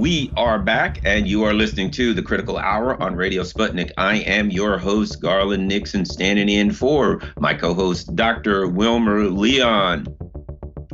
We are back, and you are listening to The Critical Hour on Radio Sputnik. I am your host, Garland Nixon, standing in for my co-host, Dr. Wilmer Leon.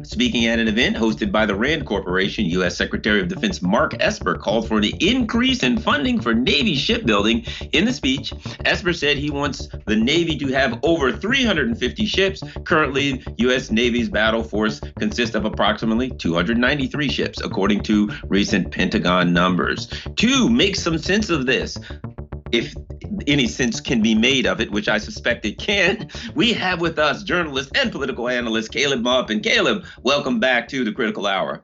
Speaking at an event hosted by the RAND Corporation, U.S. Secretary of Defense Mark Esper called for the increase in funding for Navy shipbuilding. In the speech, Esper said he wants the Navy to have over 350 ships. Currently, U.S. Navy's battle force consists of approximately 293 ships, according to recent Pentagon numbers. To make some sense of this, if any sense can be made of it, which I suspect it can, we have with us journalist and political analyst Caleb Maupin. Caleb, welcome back to The Critical Hour.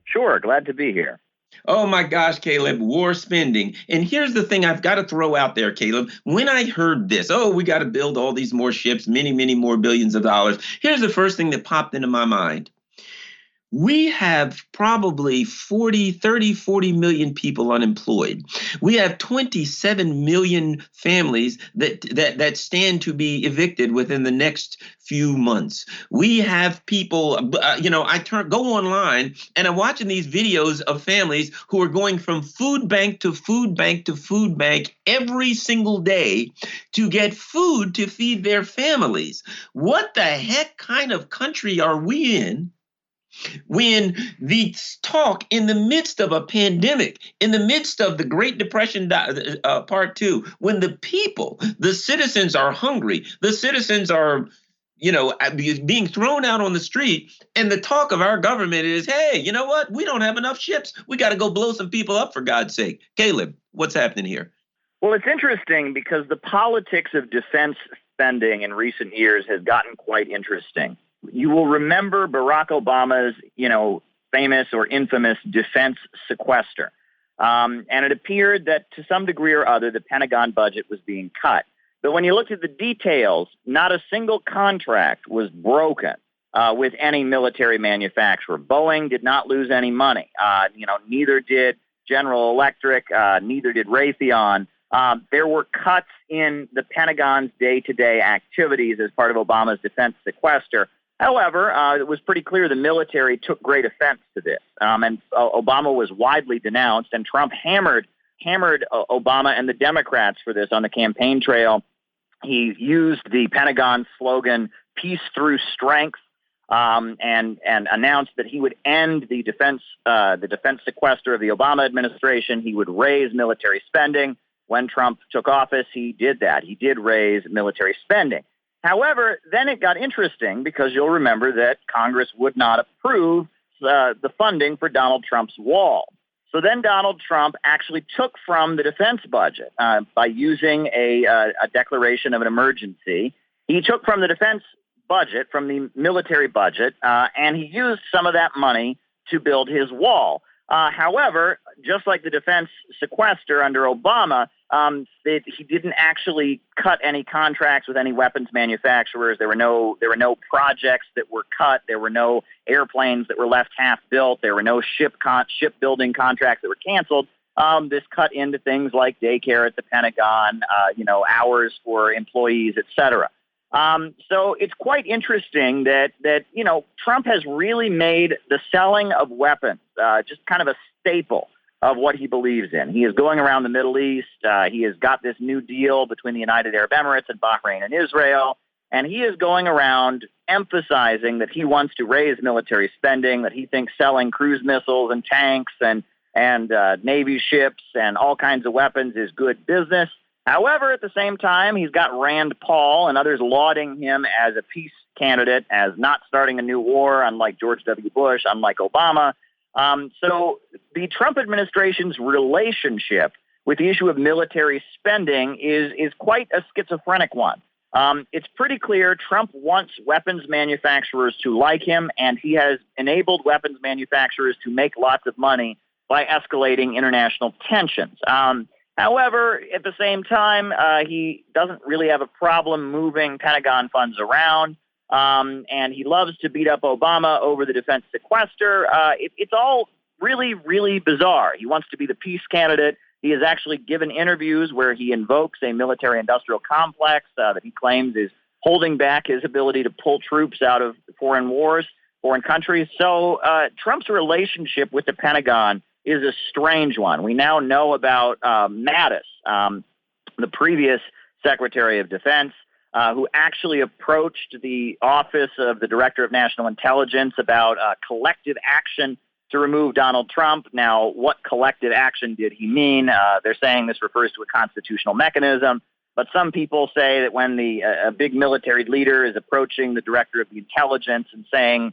Sure, glad to be here. Oh my gosh, Caleb, war spending. And here's the thing I've got to throw out there, Caleb. When I heard this, we got to build all these more ships, many, many more billions of dollars, here's the first thing that popped into my mind. We have probably 40 million people unemployed. We have 27 million families that stand to be evicted within the next few months. We have people, go online and I'm watching these videos of families who are going from food bank to food bank to food bank every single day to get food to feed their families. What the heck kind of country are we in? When the talk in the midst of a pandemic, in the midst of the Great Depression part two, when the people, the citizens are hungry, the citizens are, being thrown out on the street, and the talk of our government is, hey, you know what? We don't have enough ships. We got to go blow some people up, for God's sake. Caleb, what's happening here? Well, it's interesting because the politics of defense spending in recent years has gotten quite interesting. You will remember Barack Obama's, famous or infamous defense sequester. And it appeared that to some degree or other, the Pentagon budget was being cut. But when you looked at the details, not a single contract was broken with any military manufacturer. Boeing did not lose any money. Neither did General Electric, neither did Raytheon. There were cuts in the Pentagon's day-to-day activities as part of Obama's defense sequester. However, it was pretty clear the military took great offense to this, and Obama was widely denounced, and Trump hammered Obama and the Democrats for this on the campaign trail. He used the Pentagon slogan, peace through strength, and announced that he would end the defense sequester of the Obama administration. He would raise military spending. When Trump took office, he did that. He did raise military spending. However, then it got interesting because you'll remember that Congress would not approve the funding for Donald Trump's wall. So then Donald Trump actually took from the defense budget by using a declaration of an emergency. He took from the defense budget, from the military budget, and he used some of that money to build his wall. However, just like the defense sequester under Obama, he didn't actually cut any contracts with any weapons manufacturers. There were no projects that were cut. There were no airplanes that were left half built. There were no shipbuilding contracts that were canceled. This cut into things like daycare at the Pentagon, hours for employees, et cetera. So it's quite interesting that Trump has really made the selling of weapons just kind of a staple of what he believes in. He is going around the Middle East. He has got this new deal between the United Arab Emirates and Bahrain and Israel. And he is going around emphasizing that he wants to raise military spending, that he thinks selling cruise missiles and tanks and Navy ships and all kinds of weapons is good business. However, at the same time, he's got Rand Paul and others lauding him as a peace candidate, as not starting a new war, unlike George W. Bush, unlike Obama. So the Trump administration's relationship with the issue of military spending is quite a schizophrenic one. It's pretty clear Trump wants weapons manufacturers to like him, and he has enabled weapons manufacturers to make lots of money by escalating international tensions. However, at the same time, he doesn't really have a problem moving Pentagon funds around, and he loves to beat up Obama over the defense sequester. It's all really, really bizarre. He wants to be the peace candidate. He has actually given interviews where he invokes a military-industrial complex that he claims is holding back his ability to pull troops out of foreign wars, foreign countries. So Trump's relationship with the Pentagon is a strange one. We now know about Mattis, the previous Secretary of Defense, who actually approached the office of the Director of National Intelligence about collective action to remove Donald Trump. Now, what collective action did he mean? They're saying this refers to a constitutional mechanism, but some people say that when a big military leader is approaching the Director of the Intelligence and saying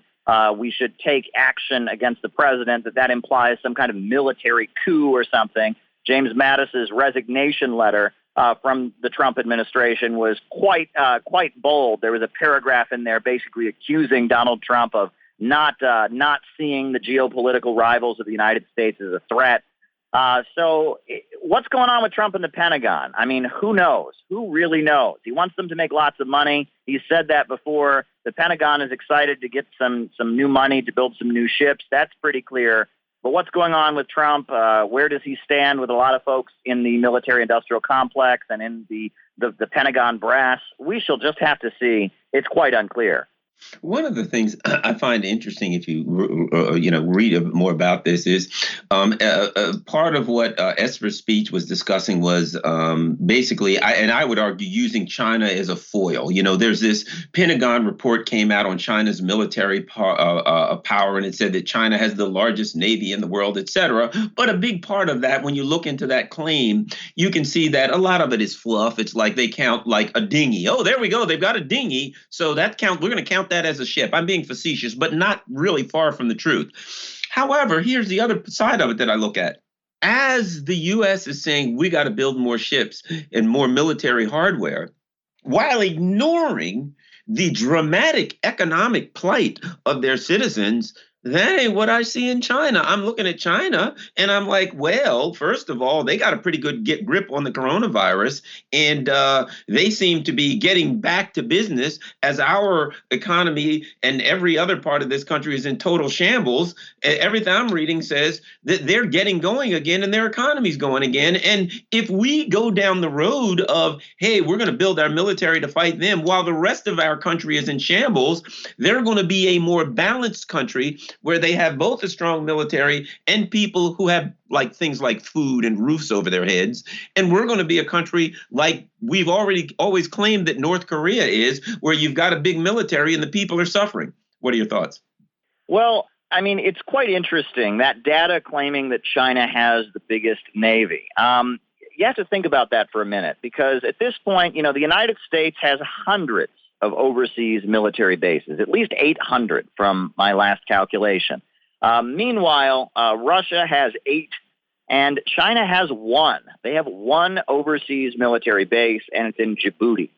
we should take action against the president, that implies some kind of military coup or something. James Mattis's resignation letter from the Trump administration was quite bold. There was a paragraph in there basically accusing Donald Trump of not seeing the geopolitical rivals of the United States as a threat. So what's going on with Trump and the Pentagon? I mean, who knows? Who really knows? He wants them to make lots of money. He said that before. The Pentagon is excited to get some new money to build some new ships. That's pretty clear. But what's going on with Trump? Where does he stand with a lot of folks in the military-industrial complex and in the Pentagon brass? We shall just have to see. It's quite unclear. One of the things I find interesting, if you read more about this, is part of what Esper's speech was discussing was basically, I would argue, using China as a foil. There's this Pentagon report came out on China's military power, and it said that China has the largest navy in the world, et cetera. But a big part of that, when you look into that claim, you can see that a lot of it is fluff. It's like they count like a dinghy. Oh, there we go. They've got a dinghy. So we're going to count that as a ship. I'm being facetious, but not really far from the truth. However, here's the other side of it that I look at. As the U.S. is saying we got to build more ships and more military hardware, while ignoring the dramatic economic plight of their citizens, that ain't what I see in China. I'm looking at China and I'm like, well, first of all, they got a pretty good grip on the coronavirus, and they seem to be getting back to business as our economy and every other part of this country is in total shambles. Everything I'm reading says that they're getting going again and their economy's going again. And if we go down the road of, hey, we're going to build our military to fight them while the rest of our country is in shambles, they're going to be a more balanced country where they have both a strong military and people who have like things like food and roofs over their heads. And we're going to be a country like we've always claimed that North Korea is, where you've got a big military and the people are suffering. What are your thoughts? Well, I mean, it's quite interesting, that data claiming that China has the biggest navy. You have to think about that for a minute, because at this point, the United States has hundreds of overseas military bases, at least 800 from my last calculation. Meanwhile, Russia has 8 and China has 1. They have 1 overseas military base, and it's in Djibouti.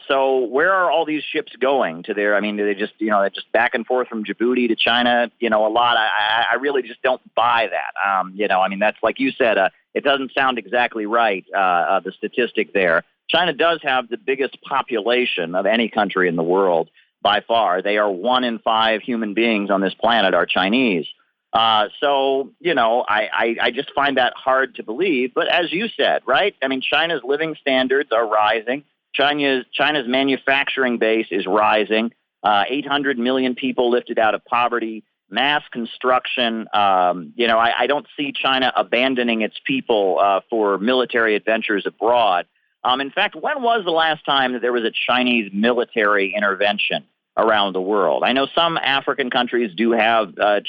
So where are all these ships going to there? I mean, do they just, they're just back and forth from Djibouti to China, a lot? I really just don't buy that. That's like you said, it doesn't sound exactly right, the statistic there. China does have the biggest population of any country in the world by far. They are 1 in 5 human beings on this planet are Chinese. So, I just find that hard to believe. But as you said, right? I mean, China's living standards are rising. China's manufacturing base is rising. 800 million people lifted out of poverty, mass construction. I don't see China abandoning its people for military adventures abroad. In fact, when was the last time that there was a Chinese military intervention around the world? I know some African countries do have a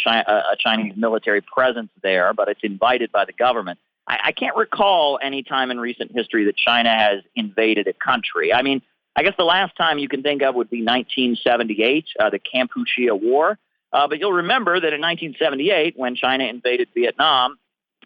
Chinese military presence there, but it's invited by the government. I can't recall any time in recent history that China has invaded a country. I mean, I guess the last time you can think of would be 1978, the Kampuchea War. But you'll remember that in 1978, when China invaded Vietnam,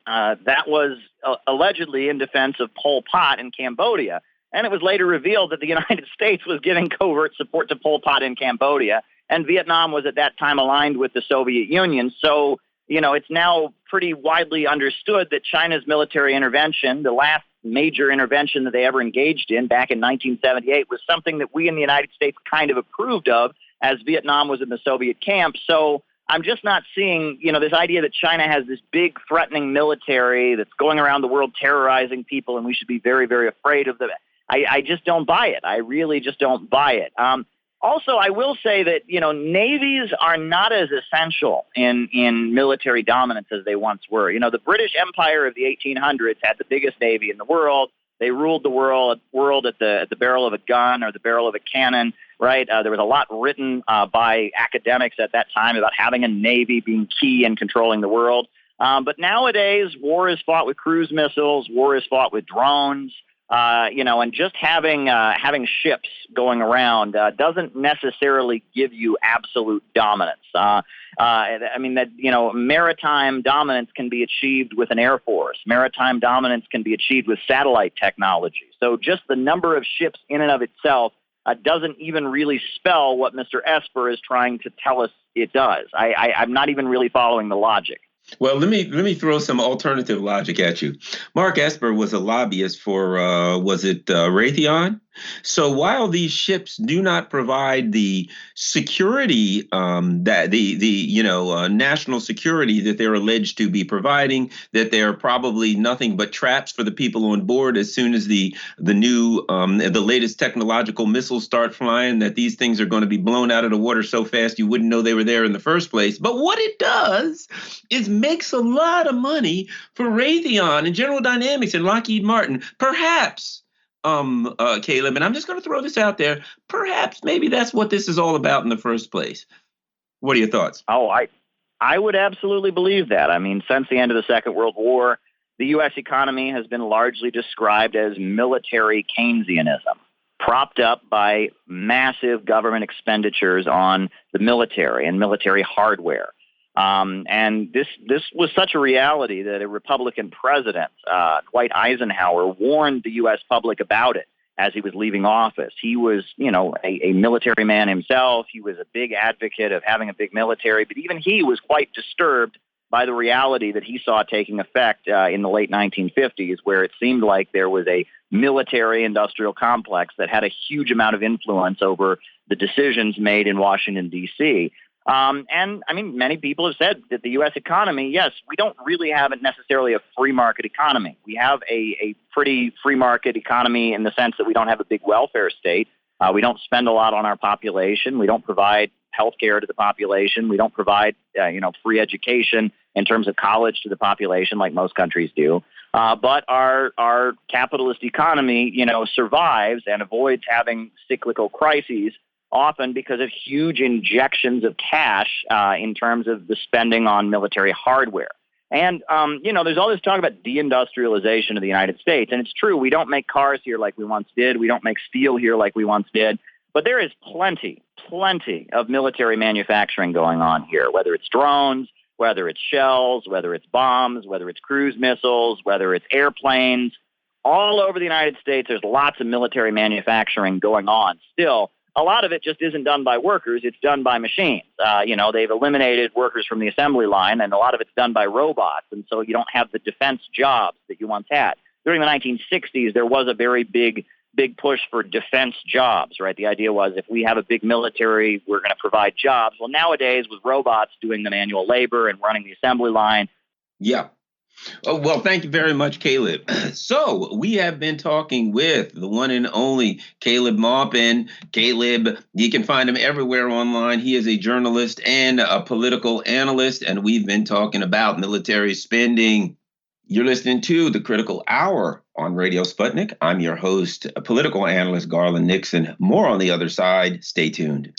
that was allegedly in defense of Pol Pot in Cambodia. And it was later revealed that the United States was giving covert support to Pol Pot in Cambodia, and Vietnam was at that time aligned with the Soviet Union. So, it's now pretty widely understood that China's military intervention, the last major intervention that they ever engaged in back in 1978, was something that we in the United States kind of approved of as Vietnam was in the Soviet camp. So I'm just not seeing, this idea that China has this big threatening military that's going around the world terrorizing people and we should be very, very afraid of them. I just don't buy it. I really just don't buy it. Also, I will say that, navies are not as essential in military dominance as they once were. The British Empire of the 1800s had the biggest navy in the world. They ruled the world at the barrel of a gun or the barrel of a cannon, right? There was a lot written by academics at that time about having a navy being key in controlling the world. But nowadays, war is fought with cruise missiles. War is fought with drones. And just having ships going around doesn't necessarily give you absolute dominance. Maritime dominance can be achieved with an air force. Maritime dominance can be achieved with satellite technology. So just the number of ships in and of itself doesn't even really spell what Mr. Esper is trying to tell us it does. I'm not even really following the logic. Well, let me throw some alternative logic at you. Mark Esper was a lobbyist for Raytheon? So while these ships do not provide the security that the national security that they're alleged to be providing, that they're probably nothing but traps for the people on board as soon as the latest technological missiles start flying, that these things are going to be blown out of the water so fast you wouldn't know they were there in the first place. But what it does is makes a lot of money for Raytheon and General Dynamics and Lockheed Martin. Perhaps, Caleb, and I'm just going to throw this out there, perhaps maybe that's what this is all about in the first place. What are your thoughts? Oh, I would absolutely believe that. I mean, since the end of the Second World War, the U.S. economy has been largely described as military Keynesianism, propped up by massive government expenditures on the military and military hardware. And this was such a reality that a Republican president, Dwight Eisenhower, warned the U.S. public about it as he was leaving office. He was, a military man himself. He was a big advocate of having a big military, but even he was quite disturbed by the reality that he saw taking effect in the late 1950s, where it seemed like there was a military-industrial complex that had a huge amount of influence over the decisions made in Washington, D.C., many people have said that the U.S. economy, yes, we don't really have necessarily a free market economy. We have a pretty free market economy in the sense that we don't have a big welfare state. We don't spend a lot on our population. We don't provide health care to the population. We don't provide, free education in terms of college to the population like most countries do. But our capitalist economy, survives and avoids having cyclical crises, often because of huge injections of cash in terms of the spending on military hardware. And, there's all this talk about deindustrialization of the United States. And it's true, we don't make cars here like we once did. We don't make steel here like we once did. But there is plenty of military manufacturing going on here, whether it's drones, whether it's shells, whether it's bombs, whether it's cruise missiles, whether it's airplanes. All over the United States, there's lots of military manufacturing going on still. A lot of it just isn't done by workers. It's done by machines. They've eliminated workers from the assembly line, and a lot of it's done by robots. And so you don't have the defense jobs that you once had. During the 1960s, there was a very big push for defense jobs, right? The idea was if we have a big military, we're going to provide jobs. Well, nowadays, with robots doing the manual labor and running the assembly line. Yeah. Oh, well, thank you very much, Caleb. So we have been talking with the one and only Caleb Maupin. Caleb, you can find him everywhere online. He is a journalist and a political analyst, and we've been talking about military spending. You're listening to The Critical Hour on Radio Sputnik. I'm your host, political analyst Garland Nixon. More on the other side. Stay tuned.